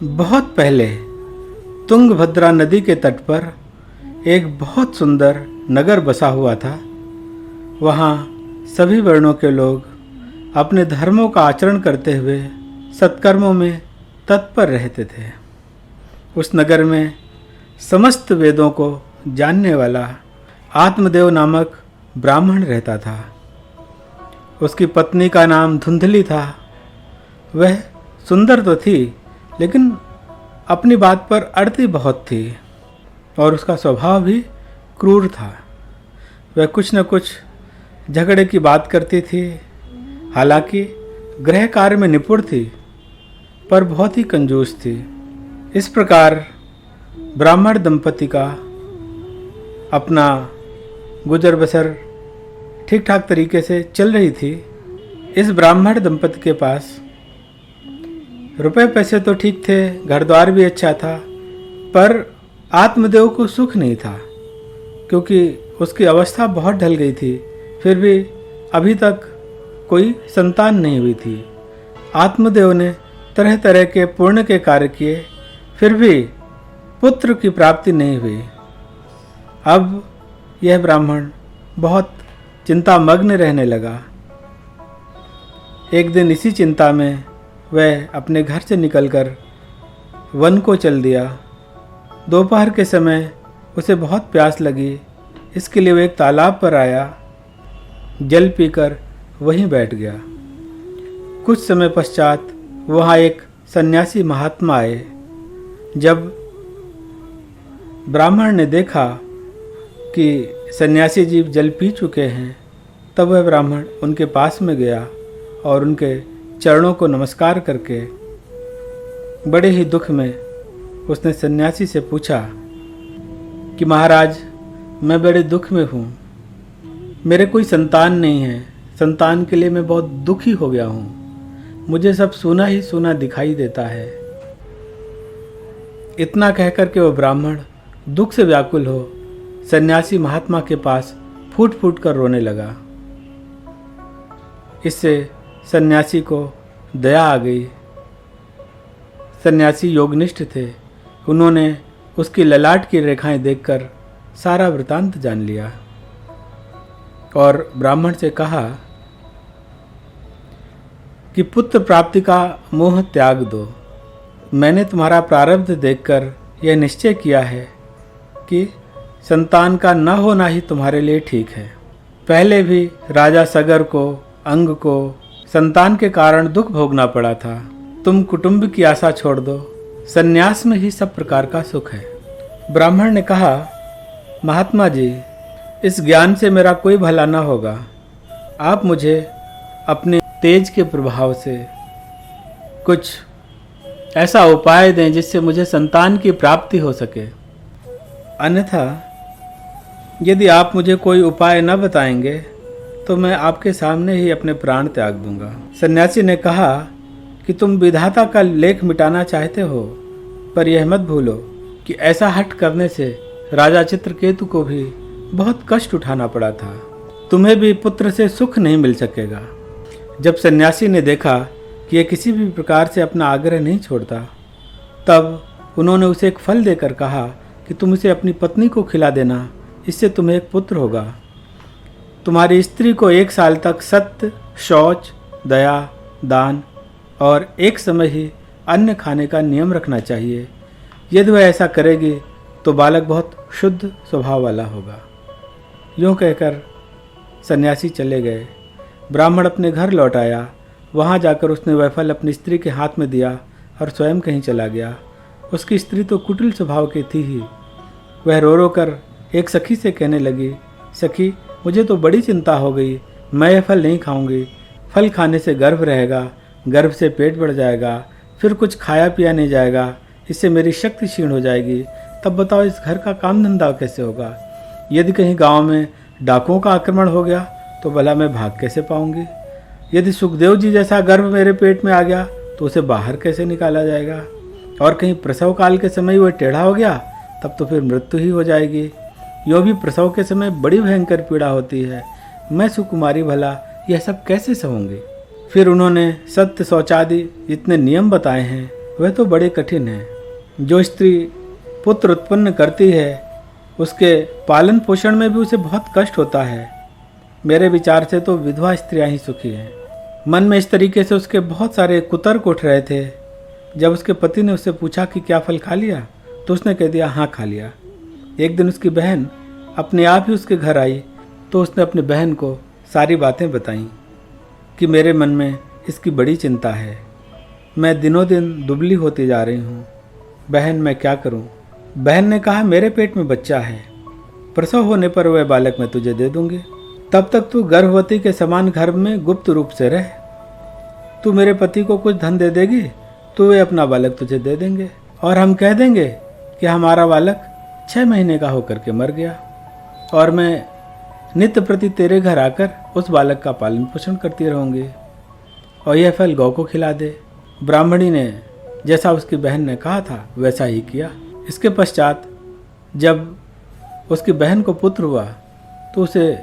बहुत पहले तुंगभद्रा नदी के तट पर एक बहुत सुंदर नगर बसा हुआ था। वहाँ सभी वर्णों के लोग अपने धर्मों का आचरण करते हुए सत्कर्मों में तत्पर रहते थे। उस नगर में समस्त वेदों को जानने वाला आत्मदेव नामक ब्राह्मण रहता था। उसकी पत्नी का नाम धुंधली था। वह सुंदर तो थी, लेकिन अपनी बात पर अड़ती बहुत थी और उसका स्वभाव भी क्रूर था। वह कुछ न कुछ झगड़े की बात करती थी। हालांकि गृह कार्य में निपुण थी, पर बहुत ही कंजूस थी। इस प्रकार ब्राह्मण दंपति का अपना गुजर बसर ठीक ठाक तरीके से चल रही थी। इस ब्राह्मण दंपति के पास रुपए पैसे तो ठीक थे, घर द्वार भी अच्छा था, पर आत्मदेव को सुख नहीं था, क्योंकि उसकी अवस्था बहुत ढल गई थी। फिर भी अभी तक कोई संतान नहीं हुई थी। आत्मदेव ने तरह तरह के पुण्य के कार्य किए, फिर भी पुत्र की प्राप्ति नहीं हुई। अब यह ब्राह्मण बहुत चिंतामग्न रहने लगा। एक दिन इसी चिंता में वह अपने घर से निकलकर वन को चल दिया। दोपहर के समय उसे बहुत प्यास लगी, इसके लिए वह एक तालाब पर आया। जल पीकर वहीं बैठ गया। कुछ समय पश्चात वहाँ एक सन्यासी महात्मा आए। जब ब्राह्मण ने देखा कि सन्यासी जी जल पी चुके हैं, तब वह ब्राह्मण उनके पास में गया और उनके चरणों को नमस्कार करके बड़े ही दुख में उसने सन्यासी से पूछा कि महाराज, मैं बड़े दुख में हूँ, मेरे कोई संतान नहीं है, संतान के लिए मैं बहुत दुखी हो गया हूँ, मुझे सब सूना ही सूना दिखाई देता है। इतना कहकर के वो ब्राह्मण दुख से व्याकुल हो सन्यासी महात्मा के पास फूट फूट कर रोने लगा। इससे सन्यासी को दया आ गई। सन्यासी योगनिष्ठ थे। उन्होंने उसकी ललाट की रेखाएं देखकर सारा वृतांत जान लिया और ब्राह्मण से कहा कि पुत्र प्राप्ति का मोह त्याग दो। मैंने तुम्हारा प्रारब्ध देखकर यह निश्चय किया है कि संतान का न होना ही तुम्हारे लिए ठीक है। पहले भी राजा सगर को, अंग को संतान के कारण दुख भोगना पड़ा था। तुम कुटुंब की आशा छोड़ दो, संन्यास में ही सब प्रकार का सुख है। ब्राह्मण ने कहा, महात्मा जी, इस ज्ञान से मेरा कोई भला न होगा। आप मुझे अपने तेज के प्रभाव से कुछ ऐसा उपाय दें जिससे मुझे संतान की प्राप्ति हो सके। अन्यथा यदि आप मुझे कोई उपाय न बताएंगे तो मैं आपके सामने ही अपने प्राण त्याग दूंगा। सन्यासी ने कहा कि तुम विधाता का लेख मिटाना चाहते हो, पर यह मत भूलो कि ऐसा हठ करने से राजा चित्रकेतु को भी बहुत कष्ट उठाना पड़ा था। तुम्हें भी पुत्र से सुख नहीं मिल सकेगा। जब सन्यासी ने देखा कि यह किसी भी प्रकार से अपना आग्रह नहीं छोड़ता, तब उन्होंने उसे एक फल देकर कहा कि तुम इसे अपनी पत्नी को खिला देना, इससे तुम्हें एक पुत्र होगा। तुम्हारी स्त्री को 1 साल तक सत्य, शौच, दया, दान और एक समय ही अन्न खाने का नियम रखना चाहिए। यदि वह ऐसा करेगी तो बालक बहुत शुद्ध स्वभाव वाला होगा। यूँ कहकर सन्यासी चले गए। ब्राह्मण अपने घर लौट आया। वहाँ जाकर उसने वह फल अपनी स्त्री के हाथ में दिया और स्वयं कहीं चला गया। उसकी स्त्री तो कुटिल स्वभाव की थी ही। वह रो रो कर एक सखी से कहने लगी, सखी, मुझे तो बड़ी चिंता हो गई। मैं यह फल नहीं खाऊंगी। फल खाने से गर्भ रहेगा, गर्भ से पेट बढ़ जाएगा, फिर कुछ खाया पिया नहीं जाएगा, इससे मेरी शक्ति क्षीण हो जाएगी। तब बताओ इस घर का काम धंधा कैसे होगा? यदि कहीं गांव में डाकुओं का आक्रमण हो गया तो भला मैं भाग कैसे पाऊंगी? यदि सुखदेव जी जैसा गर्भ मेरे पेट में आ गया तो उसे बाहर कैसे निकाला जाएगा? और कहीं प्रसव काल के समय वह टेढ़ा हो गया तब तो फिर मृत्यु ही हो जाएगी। यूँ भी प्रसव के समय बड़ी भयंकर पीड़ा होती है। मैं सुकुमारी भला यह सब कैसे सहूँगी? फिर उन्होंने सत्य शौचादि जितने नियम बताए हैं वह तो बड़े कठिन है। जो स्त्री पुत्र उत्पन्न करती है उसके पालन पोषण में भी उसे बहुत कष्ट होता है। मेरे विचार से तो विधवा स्त्रियां ही सुखी हैं। मन में इस तरीके से उसके बहुत सारे कुतर्क उठ रहे थे। जब उसके पति ने उससे पूछा कि क्या फल खा लिया, तो उसने कह दिया हाँ खा लिया। एक दिन उसकी बहन अपने आप ही उसके घर आई तो उसने अपनी बहन को सारी बातें बताईं कि मेरे मन में इसकी बड़ी चिंता है, मैं दिनों दिन दुबली होती जा रही हूँ। बहन मैं क्या करूँ? बहन ने कहा मेरे पेट में बच्चा है, प्रसव होने पर वह बालक मैं तुझे दे दूंगी। तब तक तू गर्भवती के समान गर्भ में गुप्त रूप से रह। तू मेरे पति को कुछ धन दे देगी तो वे अपना बालक तुझे दे देंगे और हम कह देंगे कि हमारा बालक 6 महीने का होकर के मर गया और मैं नित्य प्रति तेरे घर आकर उस बालक का पालन पोषण करती रहूंगी और यह फल गौ को खिला दे। ब्राह्मणी ने जैसा उसकी बहन ने कहा था वैसा ही किया। इसके पश्चात जब उसकी बहन को पुत्र हुआ तो उसे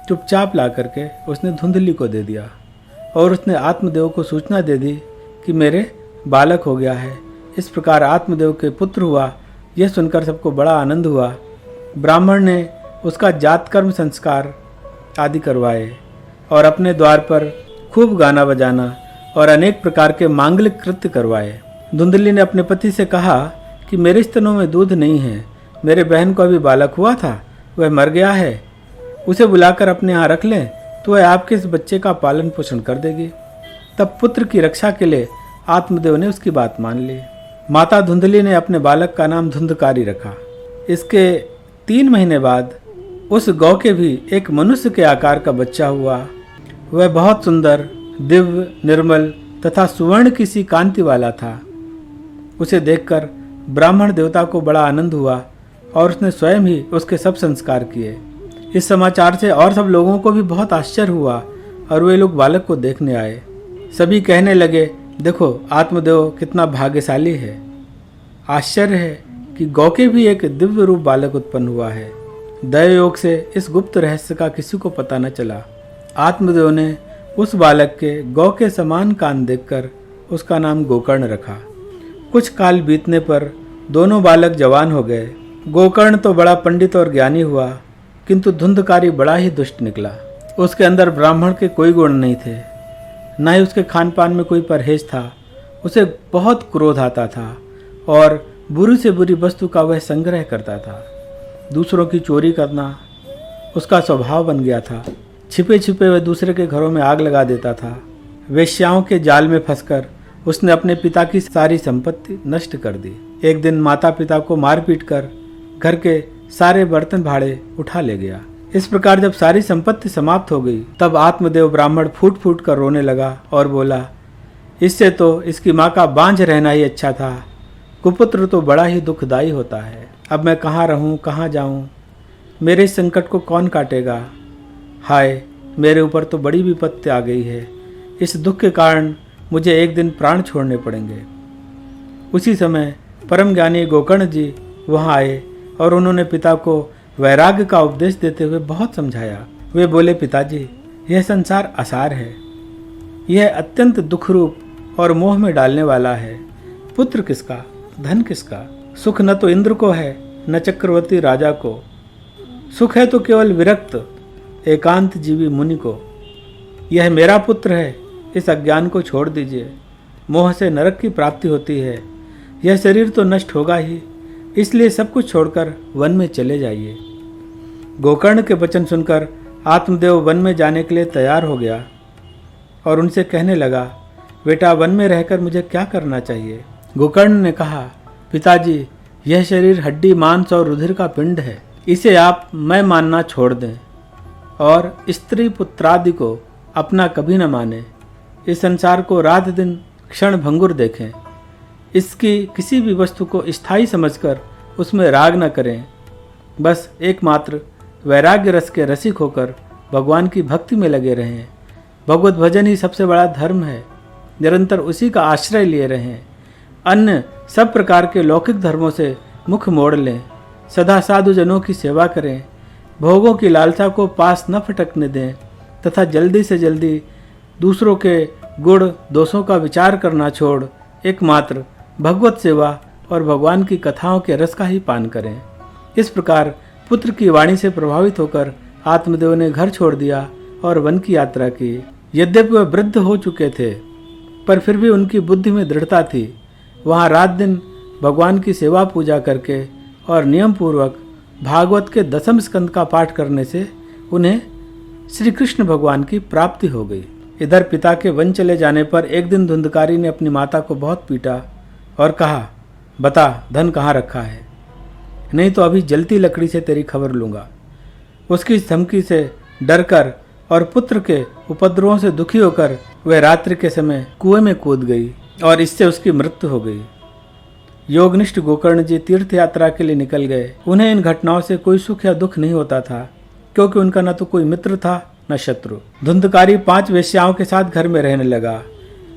चुपचाप ला करके उसने धुंधली को दे दिया और उसने आत्मदेव को सूचना दे दी कि मेरे बालक हो गया है। इस प्रकार आत्मदेव के पुत्र हुआ। यह सुनकर सबको बड़ा आनंद हुआ। ब्राह्मण ने उसका जात कर्म संस्कार आदि करवाए और अपने द्वार पर खूब गाना बजाना और अनेक प्रकार के मांगलिक कृत्य करवाए। धुंधली ने अपने पति से कहा कि मेरे स्तनों में दूध नहीं है, मेरे बहन को अभी बालक हुआ था, वह मर गया है, उसे बुलाकर अपने यहाँ रख लें तो वह आपके इस बच्चे का पालन पोषण कर देगी। तब पुत्र की रक्षा के लिए आत्मदेव ने उसकी बात मान ली। माता धुंधली ने अपने बालक का नाम धुंधकारी रखा। इसके 3 महीने बाद उस गौ के भी एक मनुष्य के आकार का बच्चा हुआ। वह बहुत सुंदर, दिव्य, निर्मल तथा सुवर्ण की सी कांति वाला था। उसे देखकर ब्राह्मण देवता को बड़ा आनंद हुआ और उसने स्वयं ही उसके सब संस्कार किए। इस समाचार से और सब लोगों को भी बहुत आश्चर्य हुआ और वे लोग बालक को देखने आए। सभी कहने लगे, देखो आत्मदेव कितना भाग्यशाली है। आश्चर्य है कि गौ के भी एक दिव्य रूप बालक उत्पन्न हुआ है। दैवयोग से इस गुप्त रहस्य का किसी को पता न चला। आत्मदेव ने उस बालक के गौ के समान कान देखकर उसका नाम गोकर्ण रखा। कुछ काल बीतने पर दोनों बालक जवान हो गए। गोकर्ण तो बड़ा पंडित और ज्ञानी हुआ, किंतु धुंधकारी बड़ा ही दुष्ट निकला। उसके अंदर ब्राह्मण के कोई गुण नहीं थे, न ही उसके खान पान में कोई परहेज था। उसे बहुत क्रोध आता था और बुरी से बुरी वस्तु का वह संग्रह करता था। दूसरों की चोरी करना उसका स्वभाव बन गया था। छिपे छिपे वह दूसरे के घरों में आग लगा देता था। वेश्याओं के जाल में फंसकर उसने अपने पिता की सारी संपत्ति नष्ट कर दी। एक दिन माता पिता को मार पीट कर घर के सारे बर्तन भाड़े उठा ले गया। इस प्रकार जब सारी संपत्ति समाप्त हो गई तब आत्मदेव ब्राह्मण फूट फूट कर रोने लगा और बोला, इससे तो इसकी माँ का बांझ रहना ही अच्छा था। कुपुत्र तो बड़ा ही दुखदायी होता है। अब मैं कहाँ रहूँ, कहाँ जाऊँ? मेरे इस संकट को कौन काटेगा? हाय, मेरे ऊपर तो बड़ी विपत्ति आ गई है। इस दुख के कारण मुझे एक दिन प्राण छोड़ने पड़ेंगे। उसी समय परम ज्ञानी गोकर्ण जी वहाँ आए और उन्होंने पिता को वैराग्य का उपदेश देते हुए बहुत समझाया। वे बोले, पिताजी, यह संसार असार है, यह अत्यंत दुख रूप और मोह में डालने वाला है। पुत्र किसका, धन किसका? सुख न तो इंद्र को है न चक्रवर्ती राजा को। सुख है तो केवल विरक्त एकांत जीवी मुनि को। यह मेरा पुत्र है, इस अज्ञान को छोड़ दीजिए। मोह से नरक की प्राप्ति होती है। यह शरीर तो नष्ट होगा ही, इसलिए सब कुछ छोड़कर वन में चले जाइए। गोकर्ण के वचन सुनकर आत्मदेव वन में जाने के लिए तैयार हो गया और उनसे कहने लगा, बेटा, वन में रहकर मुझे क्या करना चाहिए? गोकर्ण ने कहा, पिताजी, यह शरीर हड्डी, मांस और रुधिर का पिंड है। इसे आप मैं मानना छोड़ दें और स्त्री पुत्रादि को अपना कभी न माने। इस संसार को रात दिन क्षण भंगुर देखें। इसकी किसी भी वस्तु को स्थायी समझकर उसमें राग न करें। बस एकमात्र वैराग्य रस के रसिक होकर भगवान की भक्ति में लगे रहें। भगवत भजन ही सबसे बड़ा धर्म है। निरंतर उसी का आश्रय लिए रहें। अन्य सब प्रकार के लौकिक धर्मों से मुख मोड़ लें। सदा साधु जनों की सेवा करें। भोगों की लालसा को पास न फटकने दें तथा जल्दी से जल्दी दूसरों के गुण दोषों का विचार करना छोड़ एकमात्र भगवत सेवा और भगवान की कथाओं के रस का ही पान करें। इस प्रकार पुत्र की वाणी से प्रभावित होकर आत्मदेव ने घर छोड़ दिया और वन की यात्रा की। यद्यपि वह वृद्ध हो चुके थे, पर फिर भी उनकी बुद्धि में दृढ़ता थी। वहाँ रात दिन भगवान की सेवा पूजा करके और नियम पूर्वक भागवत के 10वें स्कंद का पाठ करने से उन्हें श्री कृष्ण भगवान की प्राप्ति हो गई। इधर पिता के वन चले जाने पर एक दिन धुंधकारी ने अपनी माता को बहुत पीटा और कहा, बता धन कहाँ रखा है, नहीं तो अभी जलती लकड़ी से तेरी खबर लूँगा। उसकी धमकी से डरकर और पुत्र के उपद्रवों से दुखी होकर वह रात्रि के समय कुएं में कूद गई और इससे उसकी मृत्यु हो गई। योगनिष्ठ गोकर्ण जी तीर्थ यात्रा के लिए निकल गए। उन्हें इन घटनाओं से कोई सुख या दुख नहीं होता था, क्योंकि उनका न तो कोई मित्र था न शत्रु। धुंधकारी 5 वेश्याओं के साथ घर में रहने लगा।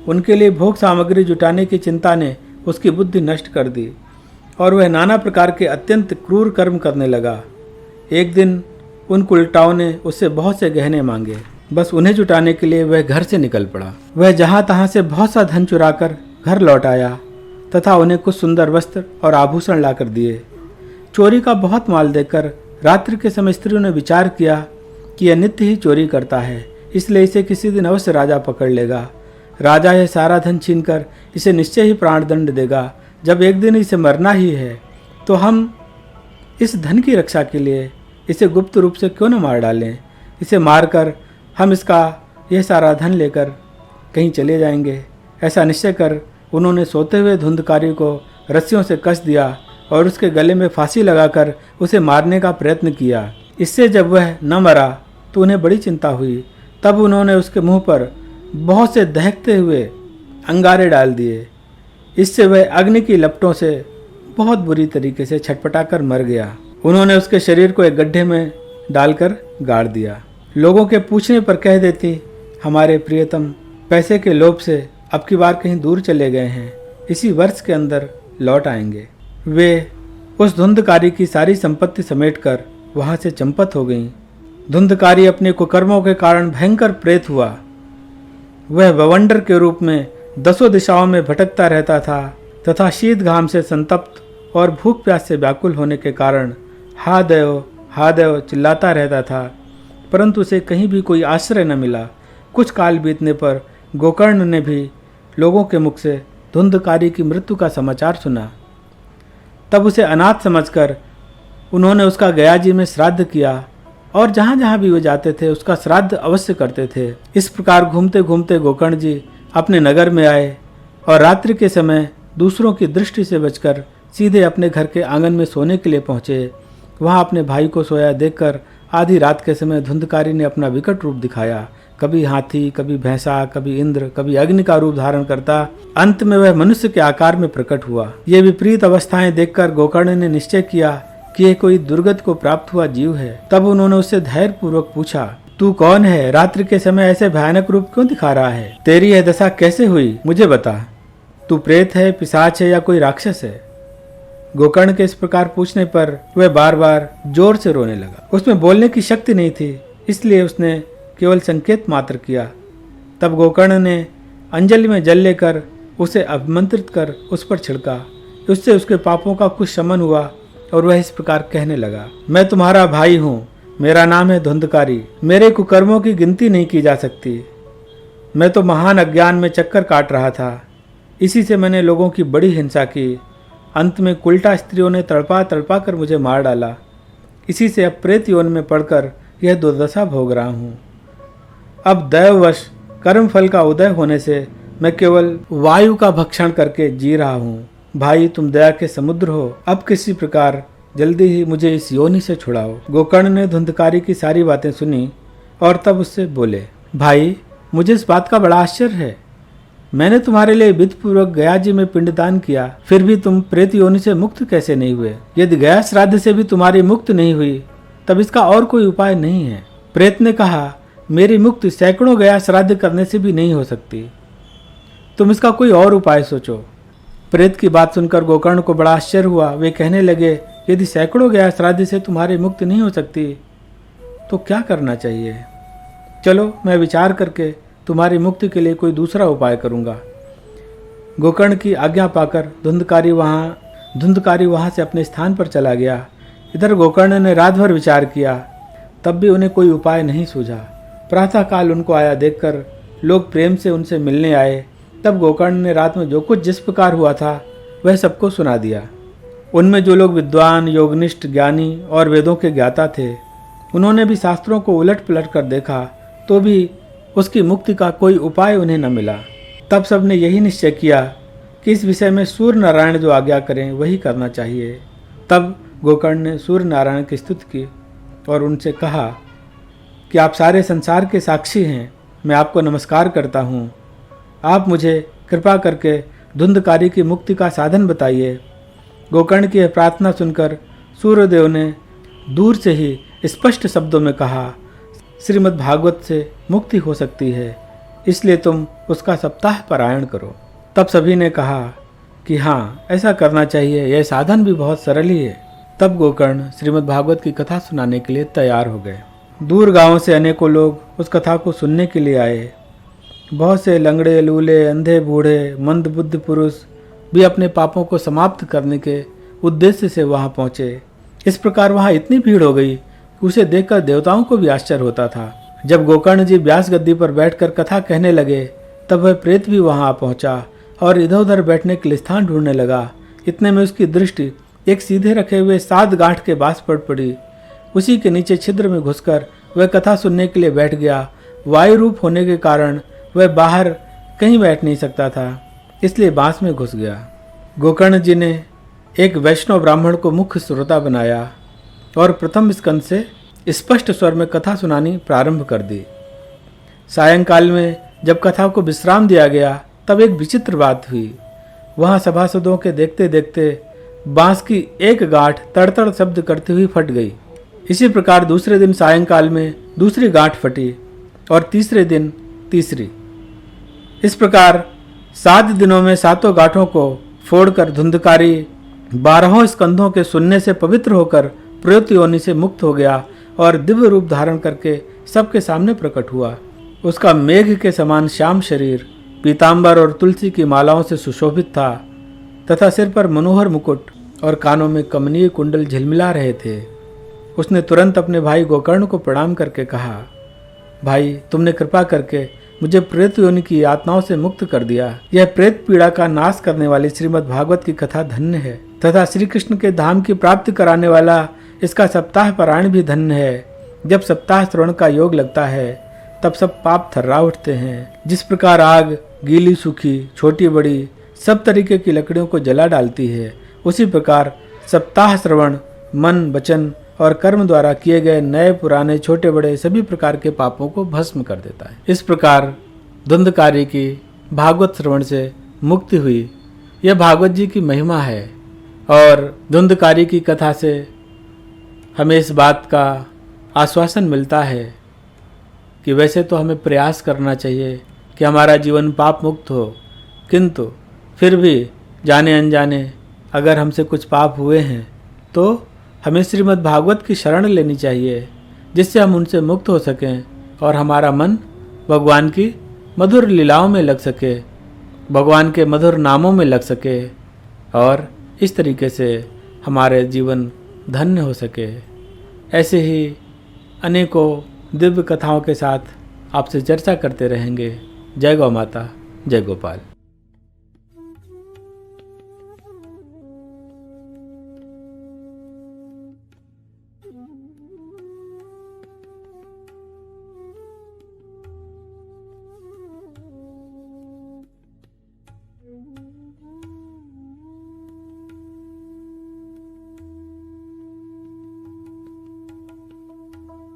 उनके लिए भोग सामग्री जुटाने की चिंता ने उसकी बुद्धि नष्ट कर दी और वह नाना प्रकार के अत्यंत क्रूर कर्म करने लगा। एक दिन उन कुलटाओं ने उससे बहुत से गहने मांगे। बस उन्हें जुटाने के लिए वह घर से निकल पड़ा। वह जहां तहां से बहुत सा धन चुराकर घर लौट आया तथा उन्हें कुछ सुंदर वस्त्र और आभूषण लाकर दिए। चोरी का बहुत माल देखकर रात्रि के समय स्त्रियों ने विचार किया कि यह नित्य ही चोरी करता है, इसलिए इसे किसी दिन अवश्य राजा पकड़ लेगा। राजा यह सारा धन छीनकर इसे निश्चय ही प्राणदंड देगा। जब एक दिन इसे मरना ही है तो हम इस धन की रक्षा के लिए इसे गुप्त रूप से क्यों न मार डालें। इसे मारकर हम इसका यह सारा धन लेकर कहीं चले जाएंगे। ऐसा निश्चय कर उन्होंने सोते हुए धुंधकारी को रस्सियों से कस दिया और उसके गले में फांसी लगाकर उसे मारने का प्रयत्न किया। इससे जब वह न मरा तो उन्हें बड़ी चिंता हुई। तब उन्होंने उसके मुंह पर बहुत से दहकते हुए अंगारे डाल दिए। इससे वह अग्नि की लपटों से बहुत बुरी तरीके से छटपटाकर मर गया। उन्होंने उसके शरीर को एक गड्ढे में डालकर गाड़ दिया। लोगों के पूछने पर कह देती, हमारे प्रियतम पैसे के लोभ से अब की बार कहीं दूर चले गए हैं, इसी वर्ष के अंदर लौट आएंगे। वे उस धुंधकारी की सारी संपत्ति समेटकर वहां से चंपत हो गईं। धुंधकारी अपने कुकर्मों के कारण भयंकर प्रेत हुआ। वह बवंडर के रूप में 10 दिशाओं में भटकता रहता था तथा शीत घाम से संतप्त और भूख प्यास से व्याकुल होने के कारण हा देव चिल्लाता रहता था, परंतु उसे कहीं भी कोई आश्रय न मिला। कुछ काल बीतने पर गोकर्ण ने भी लोगों के मुख से धुंधकारी की मृत्यु का समाचार सुना। तब उसे अनाथ समझकर उन्होंने उसका गयाजी में श्राद्ध किया और जहाँ जहाँ भी वो जाते थे उसका श्राद्ध अवश्य करते थे। इस प्रकार घूमते घूमते गोकर्ण जी अपने नगर में आए और रात्रि के समय दूसरों की दृष्टि से बचकर सीधे अपने घर के आंगन में सोने के लिए पहुँचे। वहाँ अपने भाई को सोया देखकर आधी रात के समय धुंधकारी ने अपना विकट रूप दिखाया। कभी हाथी, कभी भैंसा, कभी इंद्र, कभी अग्नि का रूप धारण करता। अंत में वह मनुष्य के आकार में प्रकट हुआ। ये विपरीत अवस्थाएं देखकर गोकर्ण ने निश्चय किया कि यह कोई दुर्गत को प्राप्त हुआ जीव है। तब उन्होंने उससे धैर्य पूर्वक पूछा, तू कौन है? रात्रि के समय ऐसे भयानक रूप क्यों दिखा रहा है? तेरी यह दशा कैसे हुई, मुझे बता। तू प्रेत है, पिशाच है या कोई राक्षस है? गोकर्ण के इस प्रकार पूछने पर वह बार बार जोर से रोने लगा। उसमें बोलने की शक्ति नहीं थी, इसलिए उसने केवल संकेत मात्र किया। तब गोकर्ण ने अंजलि में जल लेकर उसे अभिमंत्रित कर उस पर छिड़का। उससे उसके पापों का कुछ शमन हुआ और वह इस प्रकार कहने लगा, मैं तुम्हारा भाई हूँ, मेरा नाम है धुंधकारी। मेरे कुकर्मों की गिनती नहीं की जा सकती। मैं तो महान अज्ञान में चक्कर काट रहा था, इसी से मैंने लोगों की बड़ी हिंसा की। अंत में कुलटा स्त्रियों ने तड़पा तड़पा कर मुझे मार डाला। इसी से अब प्रेत योन में पड़कर यह दुर्दशा भोग रहा हूँ। अब दैववश कर्म फल का उदय होने से मैं केवल वायु का भक्षण करके जी रहा हूँ। भाई, तुम दया के समुद्र हो, अब किसी प्रकार जल्दी ही मुझे इस योनि से छुड़ाओ। गोकर्ण ने धुंधकारी की सारी बातें सुनी और तब उससे बोले, भाई, मुझे इस बात का बड़ा आश्चर्य है। मैंने तुम्हारे लिए विधिपूर्वक गया जी में पिंडदान किया, फिर भी तुम प्रेत योनि से मुक्त कैसे नहीं हुए? यदि गया श्राद्ध से भी तुम्हारी मुक्त नहीं हुई तब इसका और कोई उपाय नहीं है। प्रेत ने कहा, मेरी मुक्ति सैकड़ों गया श्राद्ध करने से भी नहीं हो सकती, तुम इसका कोई और उपाय सोचो। प्रेत की बात सुनकर गोकर्ण को बड़ा आश्चर्य हुआ। वे कहने लगे, यदि सैकड़ों गया श्राद्ध से तुम्हारी मुक्ति नहीं हो सकती तो क्या करना चाहिए? चलो, मैं विचार करके तुम्हारी मुक्ति के लिए कोई दूसरा उपाय करूंगा। गोकर्ण की आज्ञा पाकर धुंधकारी वहाँ से अपने स्थान पर चला गया। इधर गोकर्ण ने रात भर विचार किया, तब भी उन्हें कोई उपाय नहीं सूझा। प्रातःकाल उनको आया देखकर लोग प्रेम से उनसे मिलने आए। तब गोकर्ण ने रात में जो कुछ जिस प्रकार हुआ था वह सबको सुना दिया। उनमें जो लोग विद्वान, योगनिष्ठ, ज्ञानी और वेदों के ज्ञाता थे, उन्होंने भी शास्त्रों को उलट पलट कर देखा तो भी उसकी मुक्ति का कोई उपाय उन्हें न मिला। तब सबने यही निश्चय किया कि इस विषय में सूर्य नारायण जो आज्ञा करें वही करना चाहिए। तब गोकर्ण ने सूर्य नारायण की स्तुति की और उनसे कहा कि आप सारे संसार के साक्षी हैं, मैं आपको नमस्कार करता हूँ। आप मुझे कृपा करके धुंधकारी की मुक्ति का साधन बताइए। गोकर्ण की यह प्रार्थना सुनकर सूर्यदेव ने दूर से ही स्पष्ट शब्दों में कहा, श्रीमद् भागवत से मुक्ति हो सकती है, इसलिए तुम उसका सप्ताह पारायण करो। तब सभी ने कहा कि हाँ, ऐसा करना चाहिए, यह साधन भी बहुत सरल ही है। तब गोकर्ण श्रीमद् भागवत की कथा सुनाने के लिए तैयार हो गए। दूर गांवों से अनेकों लोग उस कथा को सुनने के लिए आए। बहुत से लंगड़े, लूले, अंधे, बूढ़े, मंदबुद्धि पुरुष भी अपने पापों को समाप्त करने के उद्देश्य से वहां पहुंचे। इस प्रकार वहां इतनी भीड़ हो गई कि उसे देखकर देवताओं को भी आश्चर्य होता था। जब गोकर्ण जी व्यास गद्दी पर बैठकर कथा कहने लगे, तब वह प्रेत भी वहां आ पहुंचा और इधर उधर बैठने के लिए स्थान ढूंढने लगा। इतने में उसकी दृष्टि एक सीधे रखे हुए 7 गांठ के बांस पर पड़ी। उसी के नीचे छिद्र में घुसकर वह कथा सुनने के लिए बैठ गया। वायु रूप होने के कारण वह बाहर कहीं बैठ नहीं सकता था, इसलिए बांस में घुस गया। गोकर्ण जी ने एक वैष्णव ब्राह्मण को मुख्य श्रोता बनाया और प्रथम स्कंद से स्पष्ट स्वर में कथा सुनानी प्रारंभ कर दी। सायंकाल में जब कथा को विश्राम दिया गया, तब एक विचित्र बात हुई। वहां सभासदों के देखते देखते बांस की एक गांठ तड़तड़ शब्द करती हुई फट गई। इसी प्रकार दूसरे दिन सायंकाल में दूसरी गांठ फटी और तीसरे दिन तीसरी। इस प्रकार 7 दिनों में 7 गांठों को फोड़कर धुंधकारी 12 स्कंधों के सुनने से पवित्र होकर प्रयुक्त योनि से मुक्त हो गया और दिव्य रूप धारण करके सबके सामने प्रकट हुआ। उसका मेघ के समान श्याम शरीर पीतांबर और तुलसी की मालाओं से सुशोभित था तथा सिर पर मनोहर मुकुट और कानों में कमनीय कुंडल झिलमिला रहे थे। उसने तुरंत अपने भाई गोकर्ण को प्रणाम करके कहा, भाई, तुमने कृपा करके मुझे प्रेत योनि की यातनाओं से मुक्त कर दिया। यह प्रेत पीड़ा का नाश करने वाली श्रीमद् भागवत की कथा धन्य है तथा श्री कृष्ण के धाम की प्राप्ति कराने वाला इसका सप्ताह पारायण भी धन्य है। जब सप्ताह श्रवण का योग लगता है तब सब पाप थर्रा उठते हैं। जिस प्रकार आग गीली सूखी छोटी बड़ी सब तरीके की लकड़ियों को जला डालती है, उसी प्रकार सप्ताह श्रवण मन, वचन और कर्म द्वारा किए गए नए पुराने छोटे बड़े सभी प्रकार के पापों को भस्म कर देता है। इस प्रकार धुंधकारी की भागवत श्रवण से मुक्ति हुई। यह भागवत जी की महिमा है और धुंधकारी की कथा से हमें इस बात का आश्वासन मिलता है कि वैसे तो हमें प्रयास करना चाहिए कि हमारा जीवन पाप मुक्त हो, किंतु फिर भी जाने अनजाने अगर हमसे कुछ पाप हुए हैं तो हमें श्रीमद् भागवत की शरण लेनी चाहिए, जिससे हम उनसे मुक्त हो सकें और हमारा मन भगवान की मधुर लीलाओं में लग सके, भगवान के मधुर नामों में लग सके और इस तरीके से हमारे जीवन धन्य हो सके। ऐसे ही अनेकों दिव्य कथाओं के साथ आपसे चर्चा करते रहेंगे। जय गौ माता, जय गोपाल।